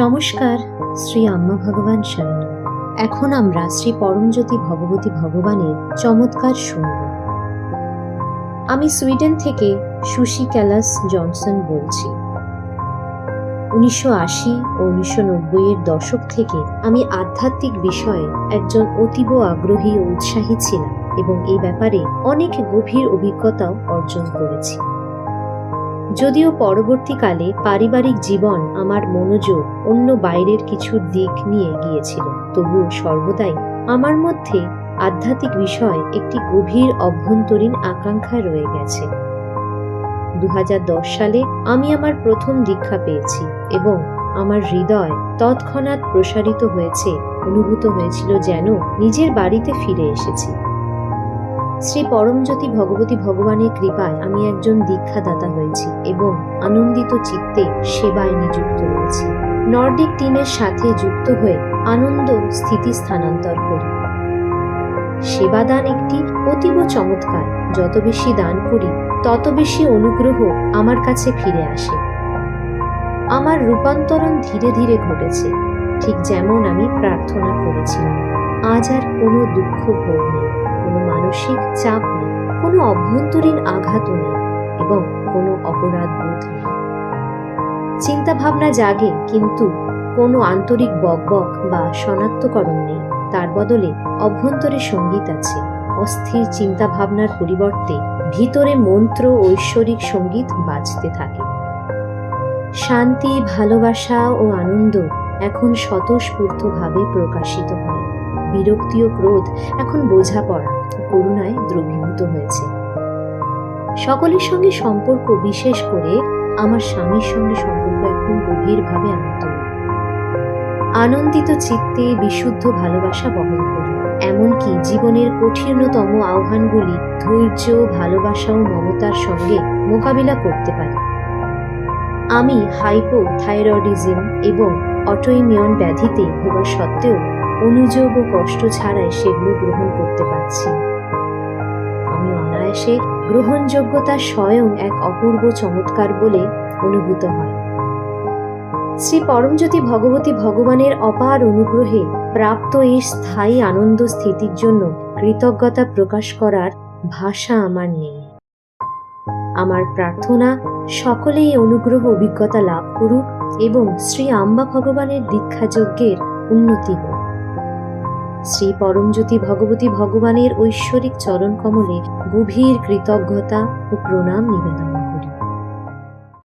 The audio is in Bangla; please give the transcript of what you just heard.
নমস্কার, শ্রী আম্মা ভগবান শরণ। এখন আমরা শ্রী পরমজ্যোতি ভগবতী ভগবানের চমৎকার শুনব। আমি সুইডেন থেকে সুশি ক্যালাস জনসন বলছি। 1980 ও 1990-এর দশক থেকে আমি আধ্যাত্মিক বিষয়ে একজন অতীব আগ্রহী ও উৎসাহী ছিলাম এবং এই ব্যাপারে অনেক গভীর অভিজ্ঞতাও অর্জন করেছি। যদিও পরবর্তীকালে পারিবারিক জীবন আমার মনোযোগ অন্য বাইরের কিছু দিক নিয়ে গিয়েছিল, তবুও সর্বদাই আমার মধ্যে আধ্যাত্মিক বিষয়ে একটি গভীর অভ্যন্তরীণ আকাঙ্ক্ষা রয়ে গেছে। 2010 সালে আমি আমার প্রথম দীক্ষা পেয়েছি এবং আমার হৃদয় তৎক্ষণাৎ প্রসারিত হয়েছে, অনুভূত হয়েছিল যেন নিজের বাড়িতে ফিরে এসেছি। শ্রী পরমজ্যোতি ভগবতী ভগবানের কৃপায় আমি একজন দীক্ষাদাতা হয়েছি এবং আনন্দিত চিত্তে সেবায় নিযুক্ত রয়েছি। নর্ডিক টিমের সাথে যুক্ত হয়ে আনন্দ স্থিতি স্থানান্তর করি। সেবাদান একটি অতীব চমৎকার। যত বেশি দান করি তত বেশি অনুগ্রহ আমার কাছে ফিরে আসে। আমার রূপান্তরণ ধীরে ধীরে ঘটেছে, ঠিক যেমন আমি প্রার্থনা করেছিলাম। আজ আর কোনো দুঃখ ভোগ নেই, কোনো মানসিক চাপ নেই, কোনো অভ্যন্তরীণ আঘাতও নেই এবং কোনো অপরাধ বোধ নেই। চিন্তা ভাবনা জাগে, কিন্তু কোনো আন্তরিক বকবক বা শনাক্তকরণ নেই। তার বদলে অভ্যন্তরে সঙ্গীত আছে। অস্থির চিন্তা ভাবনার পরিবর্তে ভিতরে মন্ত্র ঐশ্বরিক সঙ্গীত বাজতে থাকে। শান্তি, ভালোবাসা ও আনন্দ এখন স্বতঃস্ফূর্তভাবে প্রকাশিত হয়। বিরক্তি ও ক্রোধ এখন বোঝাপড়া ও করুণায় দ্রবীভূত হয়েছে। সকলের সঙ্গে সম্পর্ক, বিশেষ করে আমার স্বামীর সঙ্গে সম্পর্ক এখন গভীরভাবে আনন্দিত চিত্তে বিশুদ্ধ ভালোবাসা বহন করি। এমনকি জীবনের কঠিনতম আহ্বানগুলি ধৈর্য, ভালোবাসা ও মমতার সঙ্গে মোকাবিলা করতে পারি। আমি হাইপোথাইরয়েডিজম এবং অটোইমিউন ব্যাধিতে ভোগা সত্ত্বেও অনুযোগ ও কষ্ট ছাড়াই সেগুলো গ্রহণ করতে পারছি। আমি অনায়াসে গ্রহণযোগ্যতা স্বয়ং এক অপূর্ব চমৎকার বলে অনুভূত হয়। শ্রী পরমজ্যোতি ভগবতী ভগবানের অপার অনুগ্রহে প্রাপ্ত এই স্থায়ী আনন্দ স্থিতির জন্য কৃতজ্ঞতা প্রকাশ করার ভাষা আমার নেই। আমার প্রার্থনা, সকলেই অনুগ্রহ অভিজ্ঞতা লাভ করুক এবং শ্রী আম্বা ভগবানের দীক্ষাযজ্ঞের উন্নতি হোক। শ্রী পরমজ্যোতি ভগবতী ভগবানের ঐশ্বরিক চরণ কমলে গভীর কৃতজ্ঞতা ও প্রণাম নিবেদন।